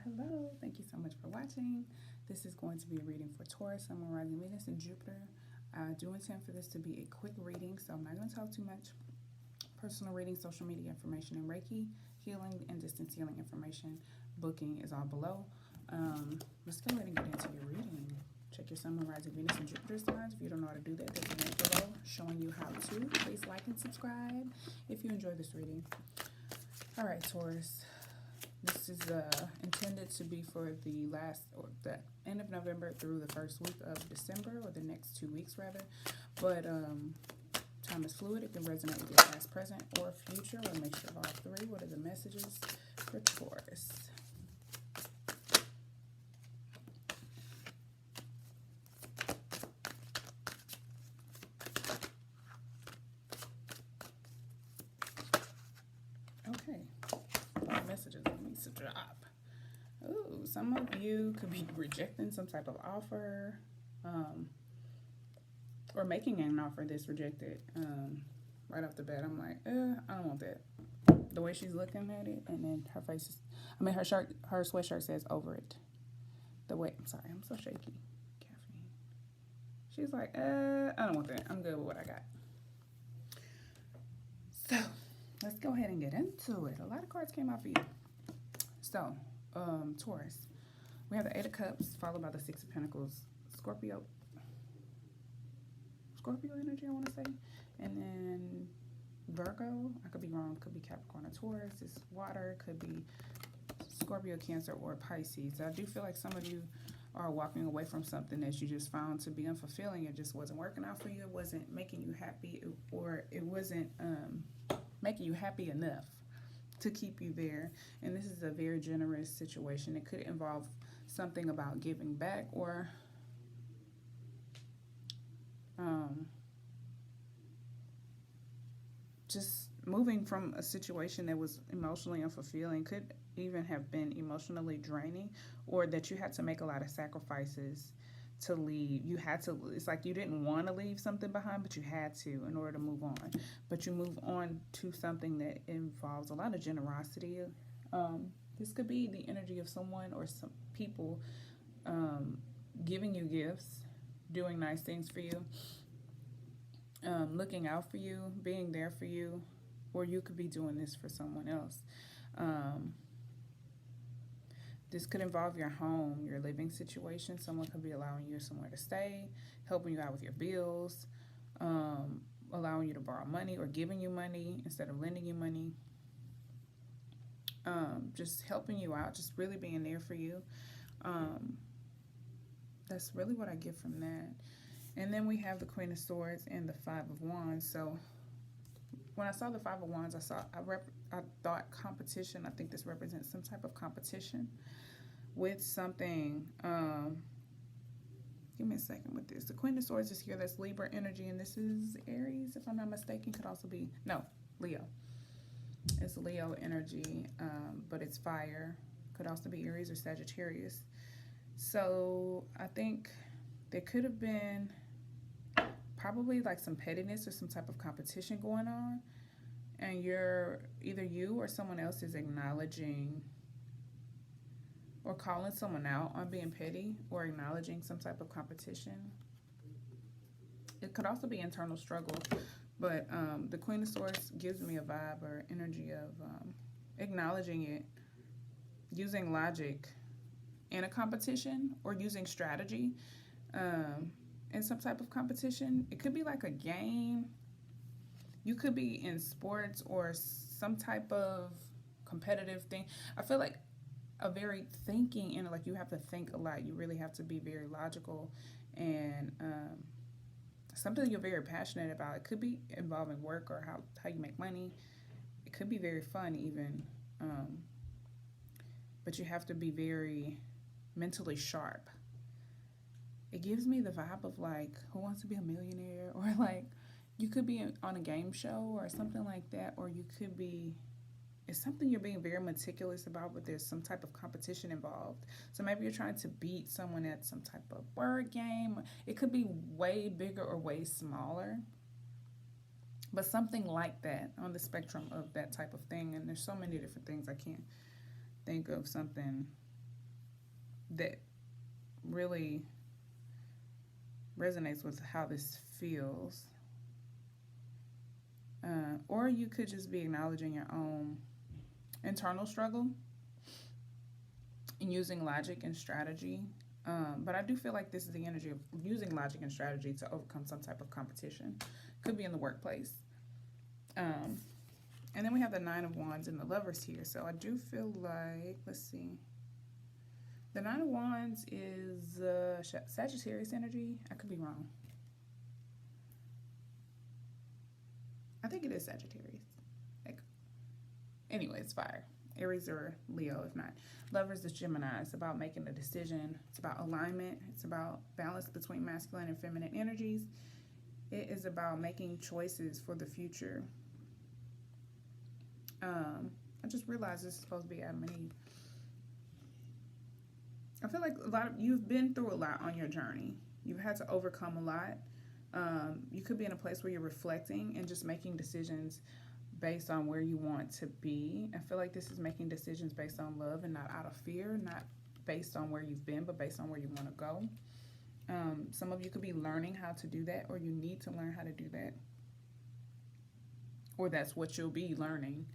Hello. Thank you so much for watching. This is going to be a reading for Taurus, Sun, Moon, Rising, Venus, and Jupiter. I do intend for this to be a quick reading, so I'm not going to talk too much. Personal reading, social media information, and Reiki Healing and distance healing information. Booking is all below. Let's go ahead and get into your reading. Check your Sun, Moon, Rising, Venus, and Jupiter signs. If you don't know how to do that, there's a link below showing you how to. Please like and subscribe if you enjoy this reading. All right, Taurus. This is intended to be for the end of November through the first week of December, or the next 2 weeks rather. But time is fluid. It can resonate with your past, present, or future, or a mixture of all three. What are the messages for Taurus? Okay. Messages needs to drop. Ooh, some of you could be rejecting some type of offer, or making an offer that's rejected. Right off the bat, I'm like, I don't want that. The way she's looking at it, and then her face is, her sweatshirt says over it. The way, I'm sorry, I'm so shaky. Caffeine. She's like, I don't want that. I'm good with what I got. So, let's go ahead and get into it. A lot of cards came out for you. So, Taurus. We have the Eight of Cups, followed by the Six of Pentacles. Scorpio energy, I want to say. And then Virgo. I could be wrong. Could be Capricorn or Taurus. It's water. Could be Scorpio, Cancer, or Pisces. I do feel like some of you are walking away from something that you just found to be unfulfilling. It just wasn't working out for you. It wasn't making you happy, or it wasn't making you happy enough to keep you there. And this is a very generous situation. It could involve something about giving back, or just moving from a situation that was emotionally unfulfilling. Could even have been emotionally draining, or that you had to make a lot of sacrifices to leave. You had to, it's like you didn't want to leave something behind, but you had to in order to move on. But you move on to something that involves a lot of generosity. This could be the energy of someone or some people giving you gifts, doing nice things for you, looking out for you, being there for you, or you could be doing this for someone else. This could involve your home, your living situation. Someone could be allowing you somewhere to stay, helping you out with your bills, allowing you to borrow money, or giving you money instead of lending you money. Just helping you out, just really being there for you. That's really what I get from that. And then we have the Queen of Swords and the Five of Wands. So when I saw the Five of Wands, I thought competition. I think this represents some type of competition with something. Give me a second with this. The Queen of Swords is here. That's Libra energy, and this is Aries, if I'm not mistaken. Could also be, no, Leo. It's Leo energy, but it's fire. Could also be Aries or Sagittarius. So I think there could have been probably like some pettiness or some type of competition going on, and either you or someone else is acknowledging or calling someone out on being petty, or acknowledging some type of competition. It could also be internal struggle, but the Queen of Swords gives me a vibe or energy of acknowledging it, using logic in a competition, or using strategy in some type of competition. It could be like a game. You could be in sports or some type of competitive thing. I feel like a very thinking, and like you have to think a lot. You really have to be very logical, and something you're very passionate about. It could be involving work, or how you make money. It could be very fun even, but you have to be very mentally sharp. It gives me the vibe of like Who Wants to Be a Millionaire, or like you could be on a game show or something like that, or you could be, it's something you're being very meticulous about, but there's some type of competition involved. So maybe you're trying to beat someone at some type of word game. It could be way bigger or way smaller, but something like that on the spectrum of that type of thing. And there's so many different things. I can't think of something that really resonates with how this feels. Or you could just be acknowledging your own internal struggle and using logic and strategy. But I do feel like this is the energy of using logic and strategy to overcome some type of competition. Could be in the workplace. And then we have the Nine of Wands and the Lovers here. So I do feel like, let's see. The Nine of Wands is Sagittarius energy. I could be wrong. I think it is Sagittarius. Like, anyway, it's fire. Aries or Leo, if not. Lovers is Gemini. It's about making a decision. It's about alignment. It's about balance between masculine and feminine energies. It is about making choices for the future. I just realized this is supposed to be Adam and Eve. I feel like you've been through a lot on your journey. You've had to overcome a lot. You could be in a place where you're reflecting and just making decisions based on where you want to be. I feel like this is making decisions based on love and not out of fear, not based on where you've been, but based on where you want to go. Some of you could be learning how to do that, or you need to learn how to do that. Or that's what you'll be learning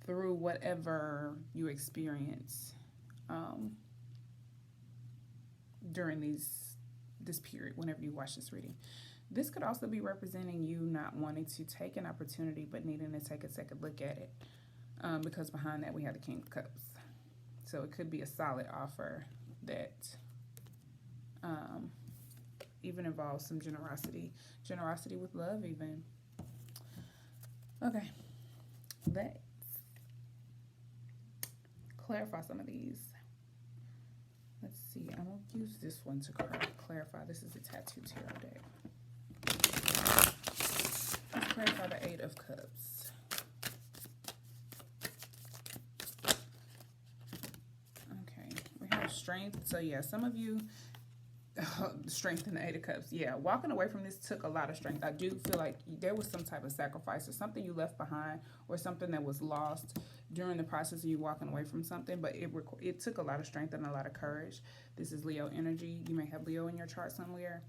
through whatever you experience during this period, whenever you watch this reading. This could also be representing you not wanting to take an opportunity, but needing to take a second look at it. Because behind that, we have the King of Cups. So it could be a solid offer that even involves some generosity. Generosity with love, even. Okay. Let's clarify some of these. Let's see. I'm going to use this one to clarify. This is a tattoo tarot deck. Let's clarify the Eight of Cups. Okay. We have strength. So, yeah, some of you, strength in the Eight of Cups. Yeah, walking away from this took a lot of strength. I do feel like there was some type of sacrifice or something you left behind or something that was lost during the process of you walking away from something, but it took a lot of strength and a lot of courage. This is Leo energy. You may have Leo in your chart somewhere.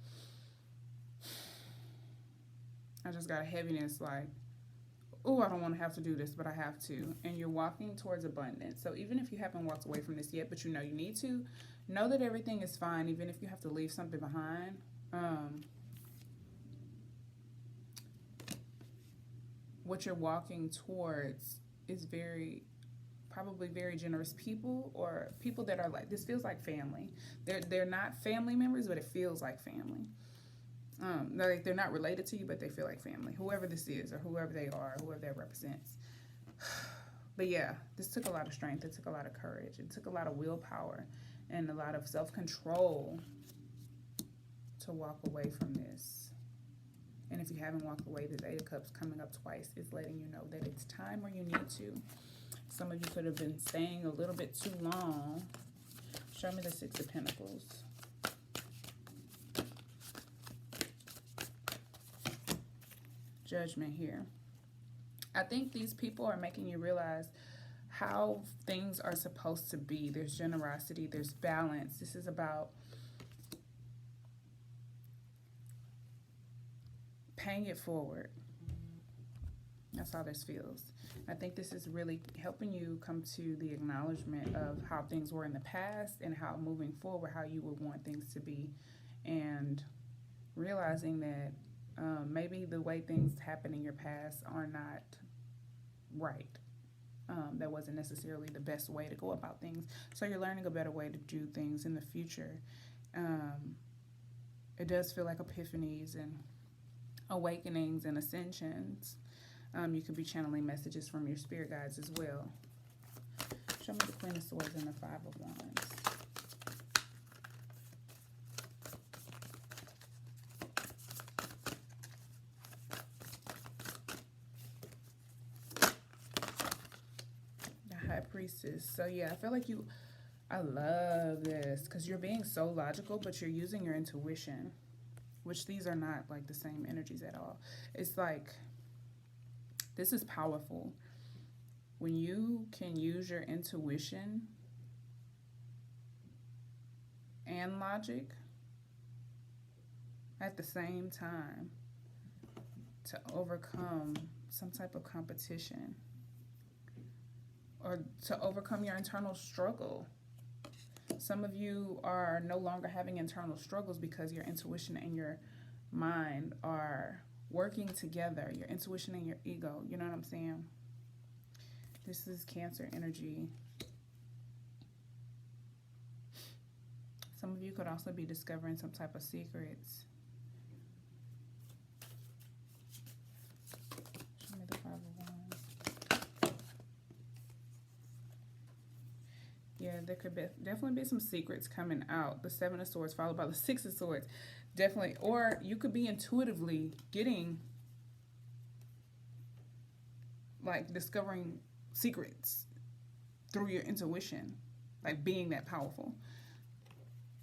I just got a heaviness like, oh, I don't want to have to do this, but I have to. And you're walking towards abundance. So even if you haven't walked away from this yet, but you know you need to, know that everything is fine, even if you have to leave something behind. What you're walking towards is probably very generous people, or people that are like, this feels like family. They're not family members, but it feels like family. They're not related to you, but they feel like family. Whoever this is, or whoever they are, whoever that represents. But yeah, this took a lot of strength. It took a lot of courage. It took a lot of willpower and a lot of self-control to walk away from this. And if you haven't walked away, this Eight of Cups coming up twice is letting you know that it's time or you need to. Some of you could have been staying a little bit too long. Show me the Six of Pentacles. Judgment here. I think these people are making you realize how things are supposed to be. There's generosity, there's balance. This is about paying it forward. That's how this feels. I think this is really helping you come to the acknowledgement of how things were in the past and how moving forward, how you would want things to be, and realizing that maybe the way things happen in your past are not right. That wasn't necessarily the best way to go about things. So you're learning a better way to do things in the future. It does feel like epiphanies and awakenings and ascensions. You could be channeling messages from your spirit guides as well. Show me the Queen of Swords and the Five of Wands. Priestess. So yeah, I feel like I love this because you're being so logical, but you're using your intuition, which these are not like the same energies at all. It's like, this is powerful. When you can use your intuition and logic at the same time to overcome some type of competition or to overcome your internal struggle. Some of you are no longer having internal struggles because your intuition and your mind are working together. Your intuition and your ego, you know what I'm saying? This is Cancer energy. Some of you could also be discovering some type of secrets. Show me the Five of Wands. Yeah, there could definitely be some secrets coming out. The Seven of Swords followed by the Six of Swords. Definitely. Or you could be intuitively getting, like, discovering secrets through your intuition. Like, being that powerful.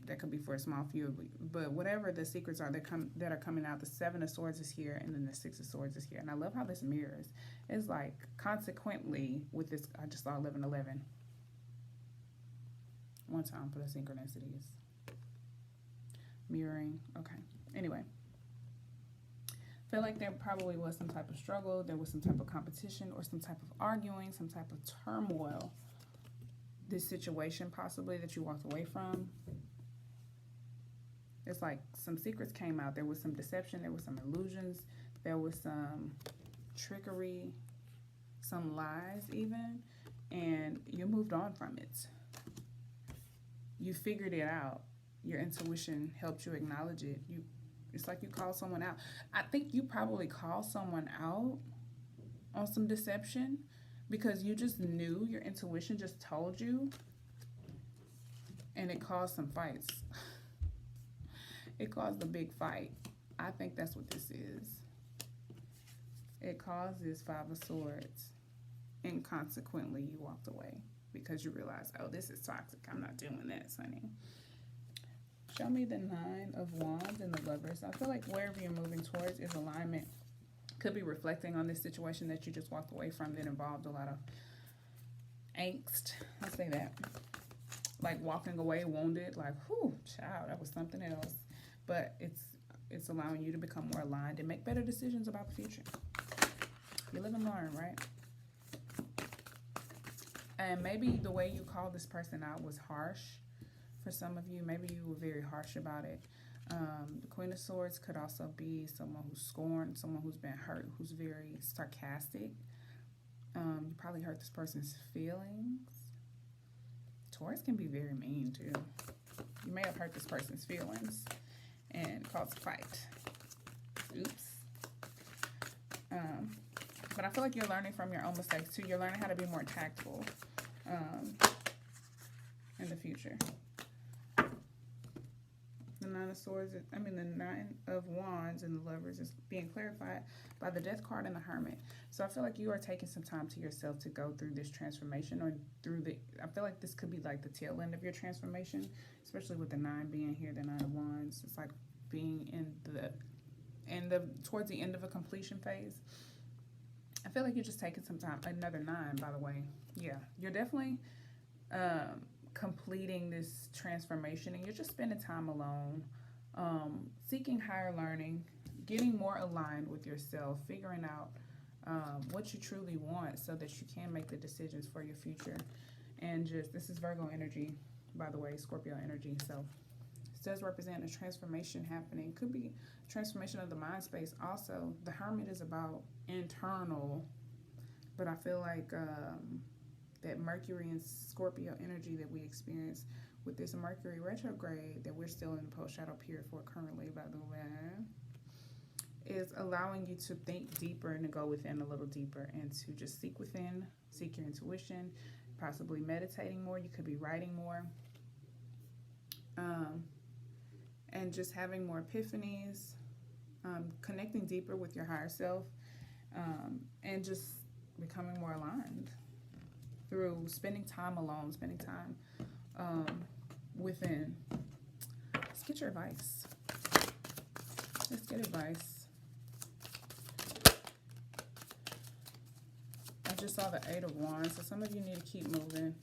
That could be for a small few, but whatever the secrets are that are coming out, the Seven of Swords is here, and then the Six of Swords is here. And I love how this mirrors. It's like, consequently, with this, I just saw 1111. One time for the synchronicities. Mirroring. Okay. Anyway. I feel like there probably was some type of struggle. There was some type of competition or some type of arguing, some type of turmoil. This situation possibly that you walked away from. It's like some secrets came out. There was some deception. There was some illusions. There was some trickery, some lies even. And you moved on from it. You figured it out. Your intuition helped you acknowledge it. It's like you called someone out. I think you probably called someone out on some deception because you just knew, your intuition just told you, and it caused some fights. It caused a big fight. I think that's what this is. It caused this Five of Swords, and consequently you walked away because you realized, oh, this is toxic. I'm not doing this, honey. Show me the Nine of Wands and the Lovers. I feel like wherever you're moving towards is alignment. Could be reflecting on this situation that you just walked away from that involved a lot of angst. I'll say that. Like walking away wounded, like, whew, child, that was something else. But it's allowing you to become more aligned and make better decisions about the future. You live and learn, right? And maybe the way you called this person out was harsh. For some of you, maybe you were very harsh about it. The Queen of Swords could also be someone who's scorned, someone who's been hurt, who's very sarcastic. You probably hurt this person's feelings. Taurus can be very mean too. You may have hurt this person's feelings and caused a fight. Oops. But I feel like you're learning from your own mistakes too. You're learning how to be more tactful in the future. The Nine of Swords, the Nine of Wands and the Lovers is being clarified by the Death card and the Hermit. So I feel like you are taking some time to yourself to go through this transformation, or I feel like this could be like the tail end of your transformation, especially with the 9 being here, the Nine of Wands. It's like being towards the end of a completion phase. I feel like you're just taking some time. Another 9, by the way. Yeah, you're definitely completing this transformation, and you're just spending time alone, seeking higher learning, getting more aligned with yourself, figuring out what you truly want so that you can make the decisions for your future. And this is Virgo energy, by the way, Scorpio energy. So it does represent a transformation happening. Could be transformation of the mind space also. The Hermit is about internal, but I feel like that Mercury and Scorpio energy that we experience with this Mercury retrograde that we're still in the post-shadow period for currently, by the way, is allowing you to think deeper and to go within a little deeper and to just seek within, seek your intuition, possibly meditating more. You could be writing more, and just having more epiphanies, connecting deeper with your higher self, and just becoming more aligned through spending time alone, spending time within. Let's get your advice. Let's get advice. I just saw the 8 of Wands, so some of you need to keep moving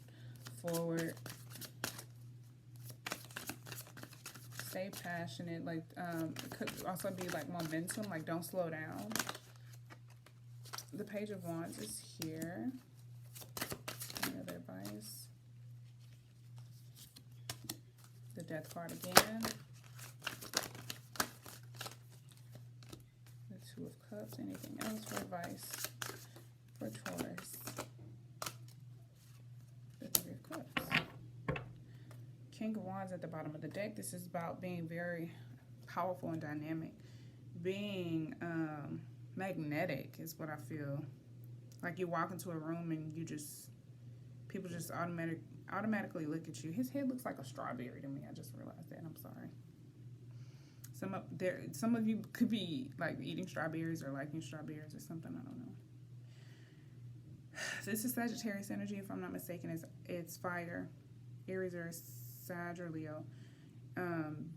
forward. stay passionate. Like, it could also be like momentum, like don't slow down. The Page of Wands is here. Any other advice? The Death card again. The Two of Cups. Anything else for advice for Taurus? The Three of Cups. King of Wands at the bottom of the deck. This is about being very powerful and dynamic. Being magnetic is what I feel. Like you walk into a room and people just automatically look at you. His head looks like a strawberry to me. I just realized that. I'm sorry. Some of you could be like eating strawberries or liking strawberries or something. I don't know. This is Sagittarius energy, if I'm not mistaken. It's fire. Aries or Sag or Leo.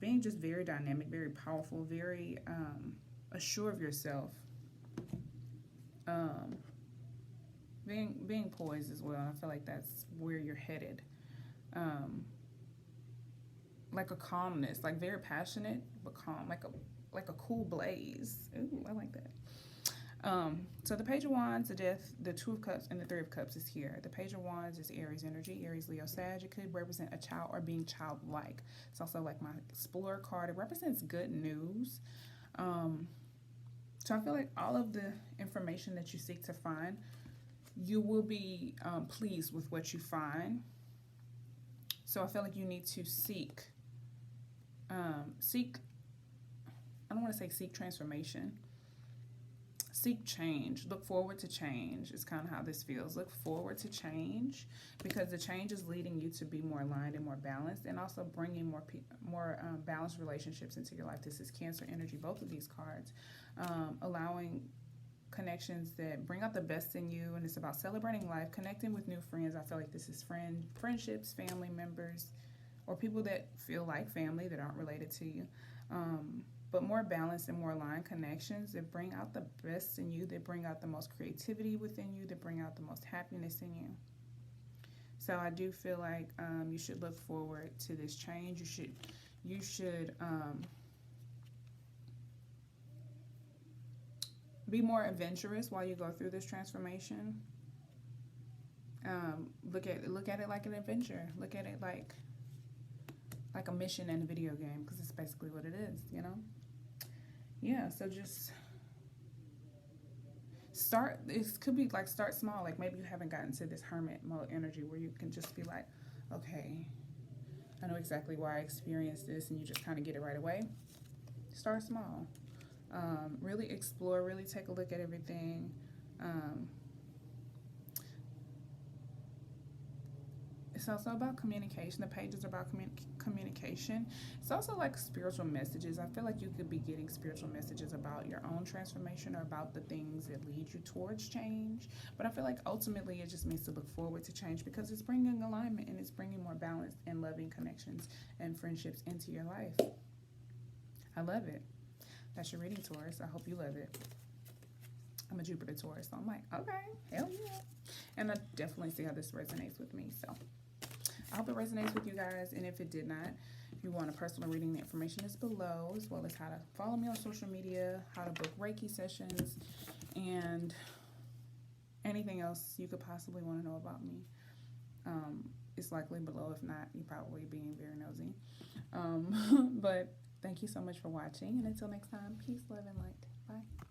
Being just very dynamic, very powerful, very assured of yourself. Being poised as well. I feel like that's where you're headed. Like a calmness, like very passionate but calm, like a cool blaze. Ooh, I like that. So the Page of Wands, the Death, the Two of Cups, and the Three of Cups is here. The Page of Wands is Aries energy, Aries, Leo, Sag. It could represent a child or being childlike. It's also like my Explorer card. It represents good news. So I feel like all of the information that you seek to find, you will be pleased with what you find. So I feel like you need to seek, I don't want to say seek transformation. Seek change. Look forward to change is kind of how this feels. Look forward to change because the change is leading you to be more aligned and more balanced, and also bringing more balanced relationships into your life. This is Cancer energy, both of these cards. Allowing connections that bring out the best in you, and it's about celebrating life, connecting with new friends. I feel like this is friendships, family members, or people that feel like family that aren't related to you. But more balanced and more aligned connections that bring out the best in you, that bring out the most creativity within you, that bring out the most happiness in you. So I do feel like you should look forward to this change. You should be more adventurous while you go through this transformation. Look at it like an adventure. Look at it like a mission in a video game, because it's basically what it is, you know? Yeah, so just start. It could be like start small. Like maybe you haven't gotten to this hermit mode energy where you can just be like, okay, I know exactly why I experienced this, and you just kind of get it right away. Start small. Really explore, really take a look at everything. It's also about communication. The pages are about communication. It's also like spiritual messages. I feel like you could be getting spiritual messages about your own transformation or about the things that lead you towards change. But I feel like ultimately it just means to look forward to change, because it's bringing alignment and it's bringing more balance and loving connections and friendships into your life. I love it. That's your reading, Taurus. I hope you love it. I'm a Jupiter Taurus, so I'm like, okay, hell yeah. And I definitely see how this resonates with me, so I hope it resonates with you guys. And if it did not, if you want a personal reading, the information is below, as well as how to follow me on social media, how to book Reiki sessions, and anything else you could possibly want to know about me. It's likely below. If not, you're probably being very nosy. But thank you so much for watching, and until next time, peace, love, and light. Bye.